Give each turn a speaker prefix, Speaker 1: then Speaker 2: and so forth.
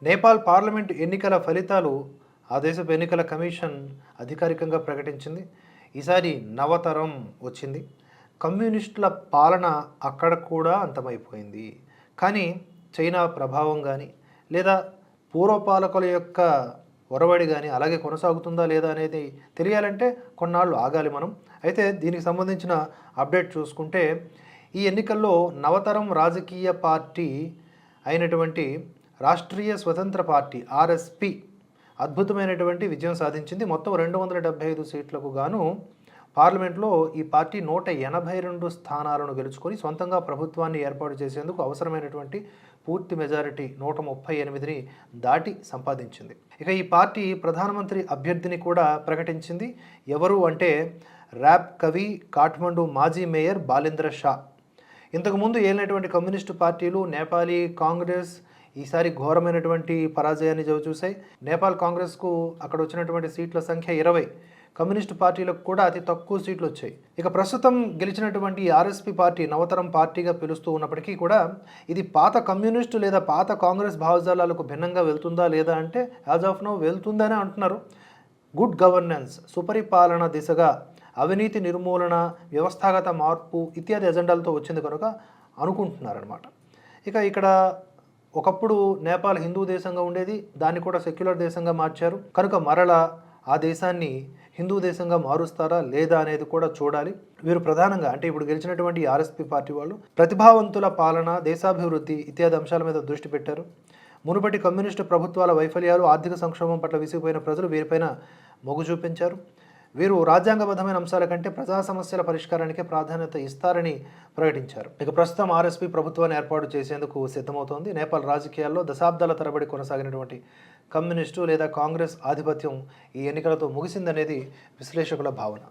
Speaker 1: Nepal parliament ఎన్నికల ఫలితాలు ఆ దేశపు ఎన్నికల కమిషన్ అధికారికంగా ప్రకటించింది. ఈసారి నవతరం వచ్చింది. కమ్యూనిస్టుల పాలన అక్కడ కూడా అంతమైపోయింది. కానీ చైనా ప్రభావం కానీ లేదా పూర్వపాలకుల యొక్క ఒరవడి కానీ అలాగే కొనసాగుతుందా లేదా అనేది తెలియాలంటే కొన్నాళ్ళు ఆగాలి మనం. అయితే దీనికి సంబంధించిన అప్డేట్ చూసుకుంటే ఈ ఎన్నికల్లో నవతరం రాజకీయ పార్టీ అయినటువంటి రాష్ట్రీయ స్వతంత్ర పార్టీ ఆర్ఎస్పి అద్భుతమైనటువంటి విజయం సాధించింది. మొత్తం 275 సీట్లకు గాను పార్లమెంట్లో ఈ పార్టీ 182 స్థానాలను గెలుచుకొని సొంతంగా ప్రభుత్వాన్ని ఏర్పాటు చేసేందుకు అవసరమైనటువంటి పూర్తి మెజారిటీ 138ని దాటి సంపాదించింది. ఇక ఈ పార్టీ ప్రధానమంత్రి అభ్యర్థిని కూడా ప్రకటించింది. ఎవరు అంటే ర్యాప్ కవి, కాఠ్మండు మాజీ మేయర్ బాలేంద్ర షా. ఇంతకుముందు ఏలినటువంటి కమ్యూనిస్టు పార్టీలు నేపాలీ కాంగ్రెస్ ఈసారి ఘోరమైనటువంటి పరాజయాన్ని చూశాయి. నేపాల్ కాంగ్రెస్కు అక్కడ వచ్చినటువంటి సీట్ల సంఖ్య 20, కమ్యూనిస్టు పార్టీలకు కూడా అతి తక్కువ సీట్లు వచ్చాయి. ఇక ప్రస్తుతం గెలిచినటువంటి ఆర్ఎస్పి పార్టీ నవతరం పార్టీగా పిలుస్తూ ఉన్నప్పటికీ కూడా ఇది పాత కమ్యూనిస్టు లేదా పాత కాంగ్రెస్ భావజాలాలకు భిన్నంగా వెళ్తుందా లేదా అంటే యాజ్ ఆఫ్ నో వెళ్తుందనే అంటున్నారు. గుడ్ గవర్నెన్స్, సుపరిపాలన దిశగా అవినీతి నిర్మూలన, వ్యవస్థాగత మార్పు ఇత్యాది ఎజెండాలతో వచ్చింది కనుక అనుకుంటున్నారనమాట. ఇక ఇక్కడ ఒకప్పుడు నేపాల్ హిందూ దేశంగా ఉండేది, దాన్ని కూడా సెక్యులర్ దేశంగా మార్చారు కనుక మరలా ఆ దేశాన్ని హిందూ దేశంగా మారుస్తారా లేదా అనేది కూడా చూడాలి. వీరు ప్రధానంగా అంటే ఇప్పుడు గెలిచినటువంటి ఆర్ఎస్పి పార్టీ వాళ్ళు ప్రతిభావంతుల పాలన, దేశాభివృద్ధి ఇత్యాది అంశాల మీద దృష్టి పెట్టారు. మునుపటి కమ్యూనిస్టు ప్రభుత్వాల వైఫల్యాలు, ఆర్థిక సంక్షోభం పట్ల విసిగిపోయిన ప్రజలు వీరిపైన మొగ్గు చూపించారు. వీరు రాజ్యాంగబద్ధమైన అంశాల కంటే ప్రజా సమస్యల పరిష్కారానికే ప్రాధాన్యత ఇస్తారని ప్రకటించారు. ఇక ప్రస్తుతం ఆర్ఎస్పి ప్రభుత్వాన్ని ఏర్పాటు చేసేందుకు సిద్ధమవుతోంది. నేపాల్ రాజకీయాల్లో దశాబ్దాల తరబడి కొనసాగినటువంటి కమ్యూనిస్టు లేదా కాంగ్రెస్ ఆధిపత్యం ఈ ఎన్నికలతో ముగిసిందనేది విశ్లేషకుల భావన.